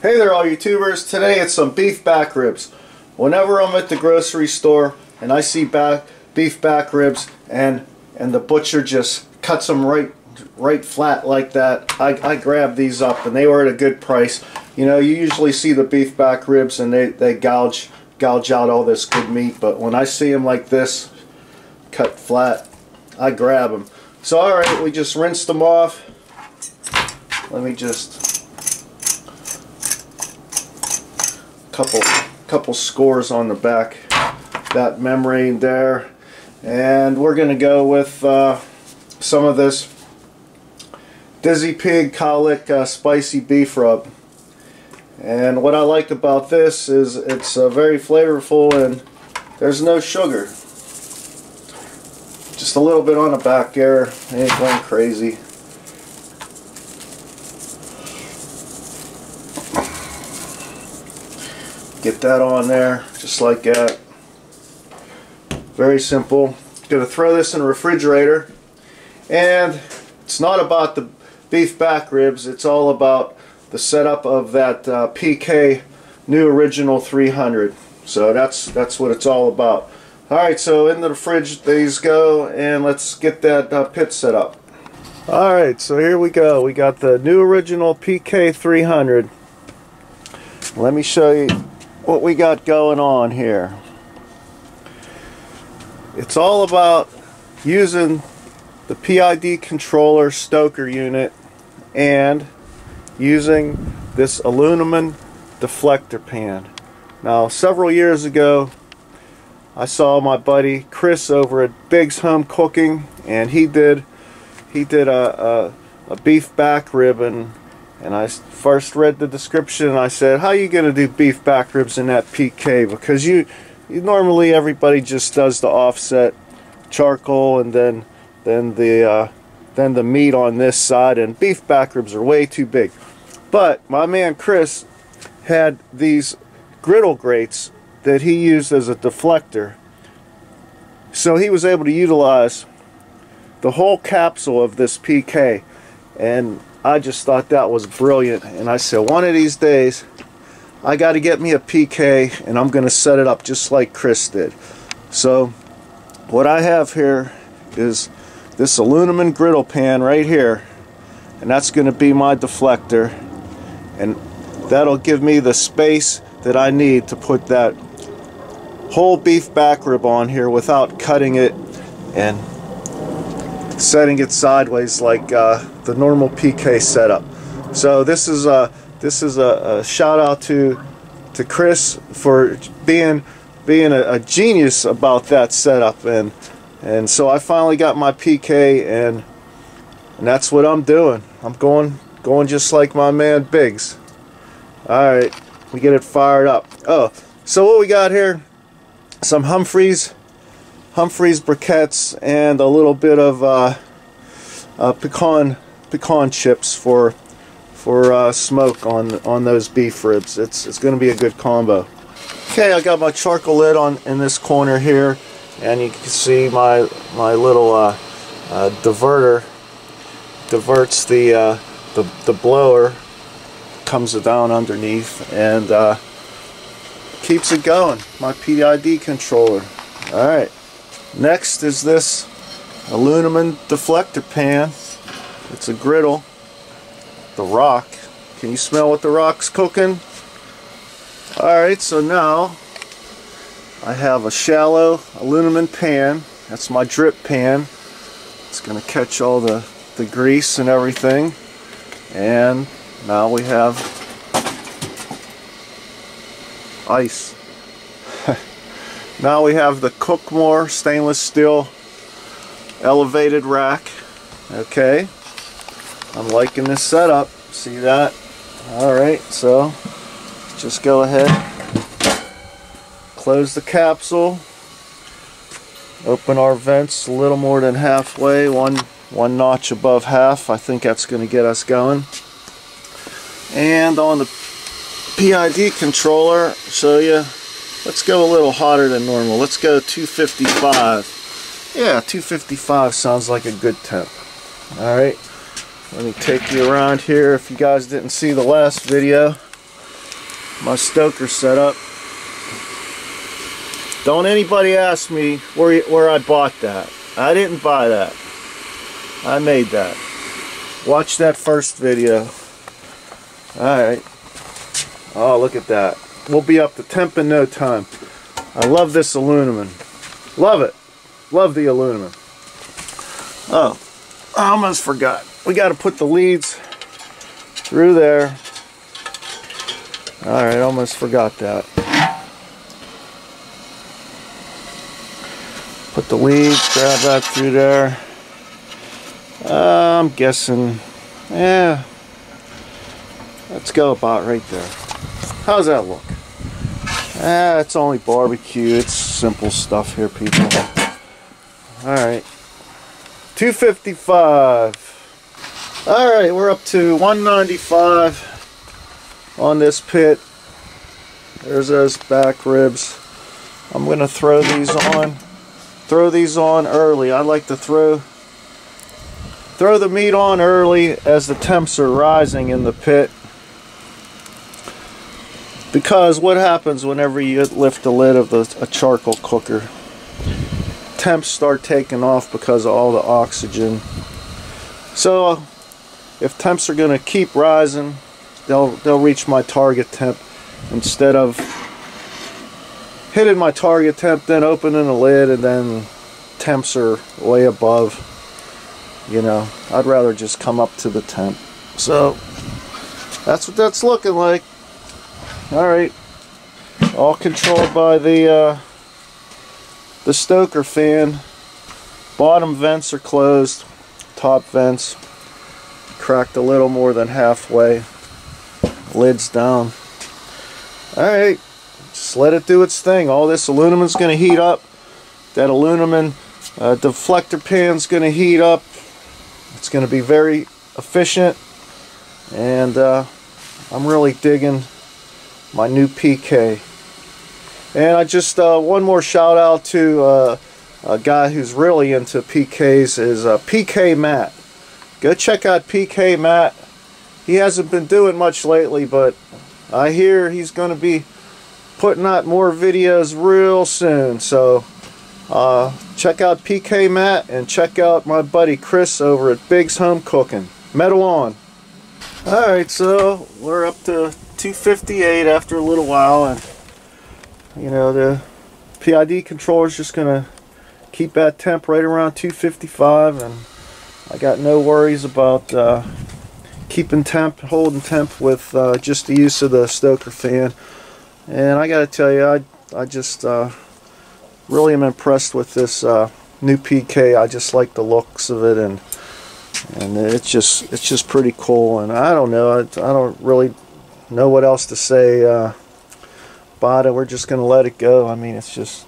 Hey there all YouTubers, today it's some beef back ribs. Whenever I'm at the grocery store and I see beef back ribs and the butcher just cuts them right flat like that, I grab these up, and they were at a good price. You know, you usually see the beef back ribs and they gouge out all this good meat, but when I see them like this, cut flat, I grab them. So alright, we just rinsed them off. Let me just couple scores on the back, that membrane there, and we're gonna go with some of this Dizzy Pig Colic spicy beef rub. And what I like about this is it's very flavorful and there's no sugar. Just a little bit on the back there, ain't going crazy. Get that on there, just like that. Very simple. Gonna throw this in the refrigerator, and it's not about the beef back ribs, it's all about the setup of that PK new original 300. So that's what it's all about. Alright, so into the fridge these go, and let's get that pit set up. Alright, so here we go. We got the new original PK300. Let me show you what we got going on here. It's all about using the PID controller Stoker unit and using this aluminum deflector pan. Now, several years ago I saw my buddy Chris over at Big's Home Cooking, and he did a beef back rib, and I first read the description and I said, how are you going to do beef back ribs in that PK? Because you normally, everybody just does the offset charcoal and then the meat on this side, and beef back ribs are way too big. But my man Chris had these griddle grates that he used as a deflector, so he was able to utilize the whole capsule of this PK, and I just thought that was brilliant. And I said, one of these days I got to get me a PK and I'm going to set it up just like Chris did. So what I have here is this aluminum griddle pan right here, and that's going to be my deflector, and that'll give me the space that I need to put that whole beef back rib on here without cutting it and setting it sideways like the normal PK setup. So this is a shout out to Chris for being a genius about that setup, and so I finally got my PK, and that's what I'm doing. I'm going just like my man Biggs. Alright, we get it fired up. Oh, so what we got here, some Humphreys briquettes and a little bit of pecan chips for smoke on those beef ribs. It's going to be a good combo. Okay, I got my charcoal lid on in this corner here, and you can see my little diverter diverts the blower, comes down underneath, and keeps it going. My PID controller. Alright, next is this aluminum deflector pan. It's a griddle, the rock. Can you smell what the rock's cooking? Alright, so now I have a shallow aluminum pan. That's my drip pan. It's going to catch all the grease and everything. And now we have ice. Now we have the Cookmore stainless steel elevated rack. Okay, I'm liking this setup. See that? Alright, so just go ahead, close the capsule, open our vents a little more than halfway, one notch above half. I think that's going to get us going. And on the PID controller, show you, let's go a little hotter than normal. Let's go 255. Yeah, 255 sounds like a good temp. Alright, let me take you around here. If you guys didn't see the last video, my Stoker setup. Don't anybody ask me where I bought that. I didn't buy that. I made that. Watch that first video. Alright. Oh, look at that. We'll be up to temp in no time. I love this aluminum. Love it. Love the aluminum. Oh, I almost forgot. We got to put the leads through there. Alright, almost forgot that. Put the leads, grab that through there. I'm guessing, yeah, let's go about right there. How's that look? It's only barbecue. It's simple stuff here, people. Alright. 255. Alright, we're up to 195 on this pit. There's those back ribs. I'm going to throw these on. Throw these on early. I like to throw the meat on early as the temps are rising in the pit. Because what happens whenever you lift the lid of a charcoal cooker? Temps start taking off because of all the oxygen. So if temps are going to keep rising, they'll reach my target temp. Instead of hitting my target temp, then opening the lid, and then temps are way above, you know, I'd rather just come up to the temp. So that's what that's looking like. Alright, all controlled by the Stoker fan. Bottom vents are closed, top vents cracked a little more than halfway, lids down. Alright, just let it do its thing. All this aluminum's going to heat up. That aluminum deflector pan's going to heat up. It's going to be very efficient, and I'm really digging my new PK. And I just one more shout out to a guy who's really into PKs is PK Matt. Go check out PK Matt. He hasn't been doing much lately, but I hear he's going to be putting out more videos real soon. So check out PK Matt and check out my buddy Chris over at Big's Home Cooking. Metal on. Alright, so we're up to 258 after a little while, and you know, the PID controller is just going to keep that temp right around 255, and I got no worries about keeping temp, holding temp with just the use of the Stoker fan. And I got to tell you, I just really am impressed with this new PK. I just like the looks of it, and it's just pretty cool. And I don't know, I don't really know what else to say about it. We're just gonna let it go. I mean, it's just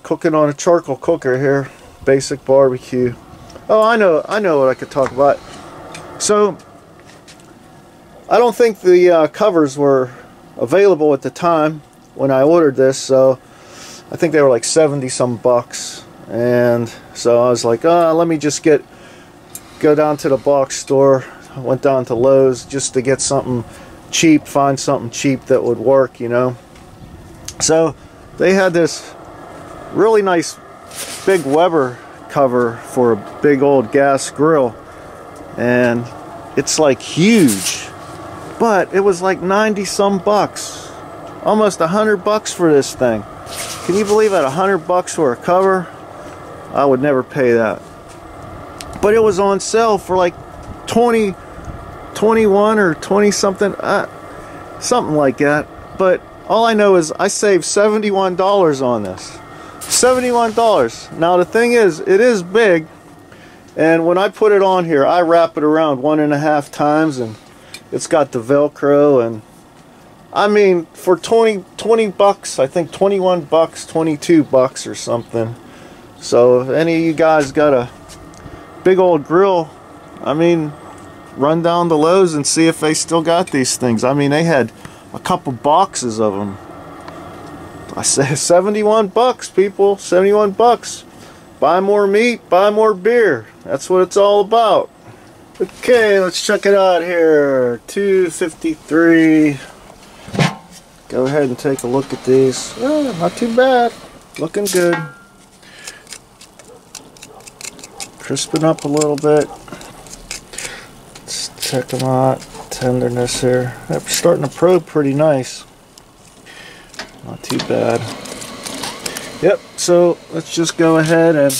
cooking on a charcoal cooker here, basic barbecue. Oh, I know what I could talk about. So I don't think the covers were available at the time when I ordered this, so I think they were like 70 some bucks. And so I was like, let me just go down to the box store. I went down to Lowe's just to get something cheap, find something cheap that would work, you know. So they had this really nice big Weber cover for a big old gas grill, and it's like huge, but it was like 90 some bucks, almost 100 bucks for this thing. Can you believe that? 100 bucks for a cover? I would never pay that. But it was on sale for like 21 or 20 something, something like that. But all I know is I saved $71 on this. $71. Now the thing is, it is big, and when I put it on here, I wrap it around 1.5 times, and it's got the Velcro. And I mean, for 20 bucks, I think 21 bucks, 22 bucks or something. So if any of you guys got a big old grill, I mean, run down to Lowe's and see if they still got these things. I mean, they had a couple boxes of them. I say 71 bucks, people. 71 bucks. Buy more meat, buy more beer. That's what it's all about. Okay, let's check it out here. 253. Go ahead and take a look at these. Oh, not too bad. Looking good. Crisping up a little bit. Let's check them out. Tenderness here. They're starting to probe pretty nice. Not too bad. Yep, so let's just go ahead and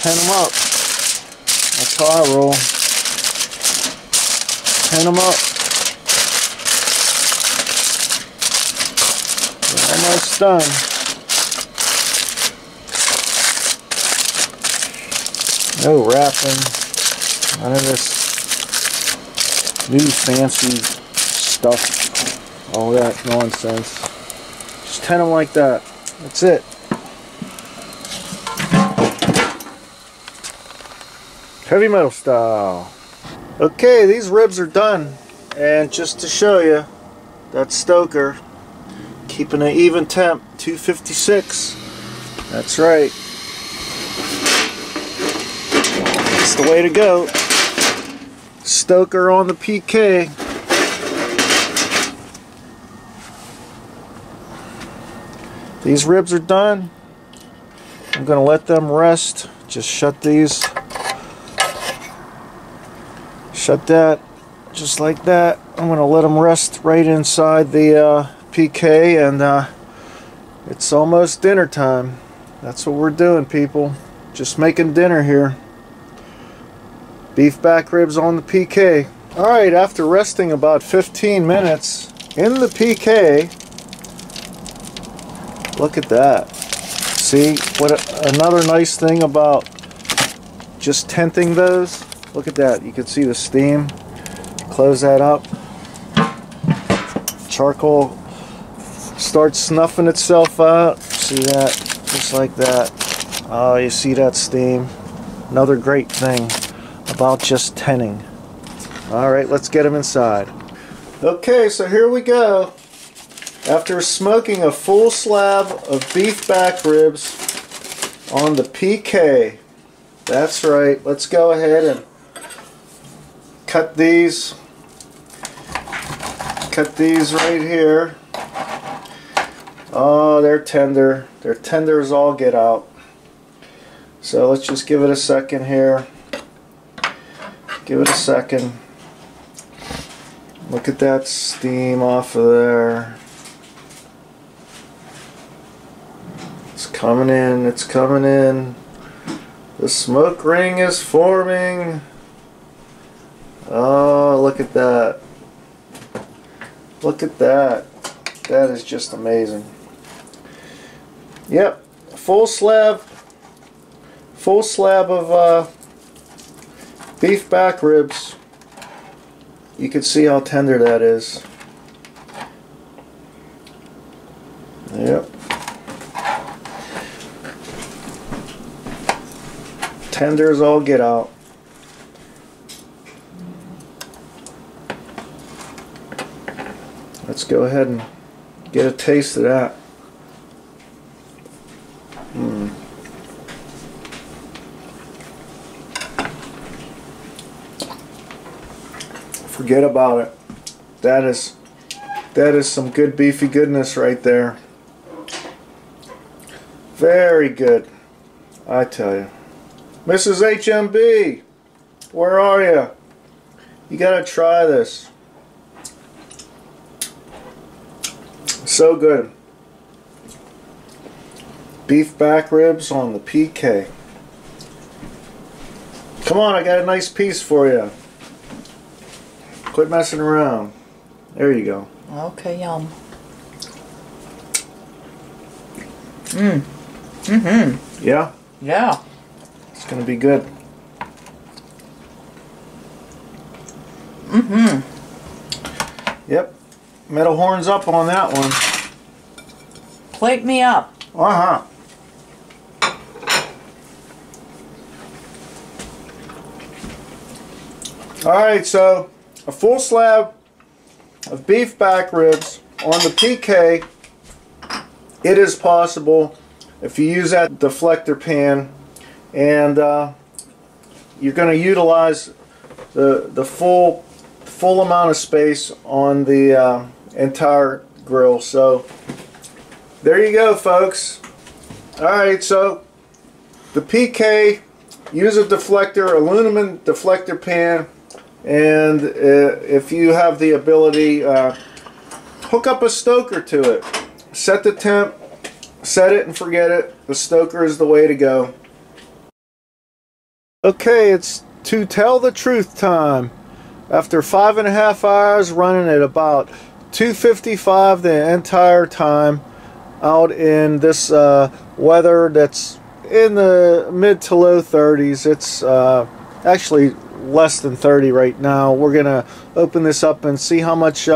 pen them up. That's how I roll. Pen them up. We're almost done. No wrapping. None of this new fancy stuff. All that nonsense. Just pen them like that. That's it. Heavy metal style. Okay, these ribs are done. And just to show you, that Stoker, keeping an even temp, 256. That's right. That's the way to go. Stoker on the PK. These ribs are done. I'm going to let them rest. Just shut these. Shut that just like that. I'm going to let them rest right inside the PK, and it's almost dinner time. That's what we're doing, people. Just making dinner here. Beef back ribs on the PK. Alright, after resting about 15 minutes in the PK, look at that. See, another nice thing about just tenting those. Look at that. You can see the steam. Close that up. Charcoal starts snuffing itself out. See that? Just like that. Oh, you see that steam? Another great thing about just tenting. Alright, let's get them inside. Okay, so here we go. After smoking a full slab of beef back ribs on the PK. That's right. Let's go ahead and cut these. Cut these right here. Oh, they're tender. They're tender as all get out. So let's just give it a second here. Give it a second. Look at that steam off of there. It's coming in. It's coming in. The smoke ring is forming. Oh, look at that. Look at that. That is just amazing. Yep, full slab of beef back ribs. You can see how tender that is. Yep. Tender as all get out. Let's go ahead and get a taste of that. Forget about it. That is some good beefy goodness right there. Very good, I tell you. Mrs. HMB, where are you? You gotta try this. So good. Beef back ribs on the PK. Come on, I got a nice piece for you. Quit messing around. There you go. Okay, yum. Mm-hmm. Yeah? Yeah. It's gonna be good. Mm-hmm. Yep. Metal horns up on that one. Plate me up. Uh-huh. Alright, so a full slab of beef back ribs on the PK. It is possible, if you use that deflector pan and you're going to utilize the full amount of space on the entire grill. So there you go, folks. Alright, so the PK, use a deflector, aluminum deflector pan, and if you have the ability, hook up a stoker to it. Set the temp, set it and forget it. The stoker is the way to go. Okay, it's to tell the truth time. After 5.5 hours running at about 255 the entire time out in this weather that's in the mid to low 30s. It's actually less than 30 right now. We're gonna open this up and see how much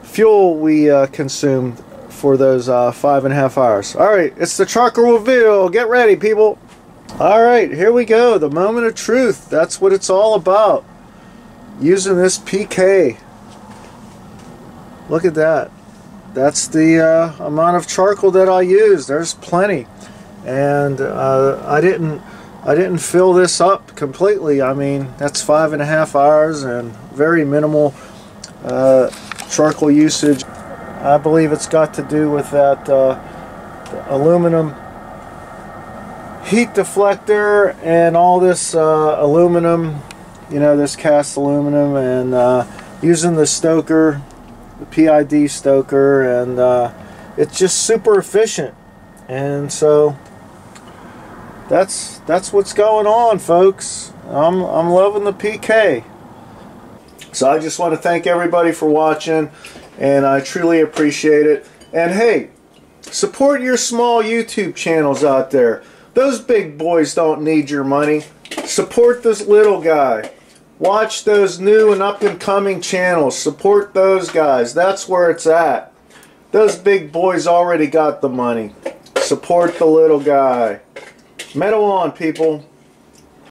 fuel we consumed for those 5.5 hours. Alright, it's the charcoal reveal. Get ready, people. Alright, here we go. The moment of truth. That's what it's all about. Using this PK. Look at that. That's the amount of charcoal that I use. There's plenty. And I didn't fill this up completely. I mean, that's 5.5 hours and very minimal charcoal usage. I believe it's got to do with that aluminum heat deflector and all this aluminum, you know, this cast aluminum, and using the Stoker, the PID Stoker, and it's just super efficient. And so that's what's going on, folks. I'm loving the PK. So I just want to thank everybody for watching, and I truly appreciate it. And hey, support your small YouTube channels out there. Those big boys don't need your money. Support this little guy. Watch those new and up and coming channels. Support those guys. That's where it's at. Those big boys already got the money. Support the little guy. Metal on, people.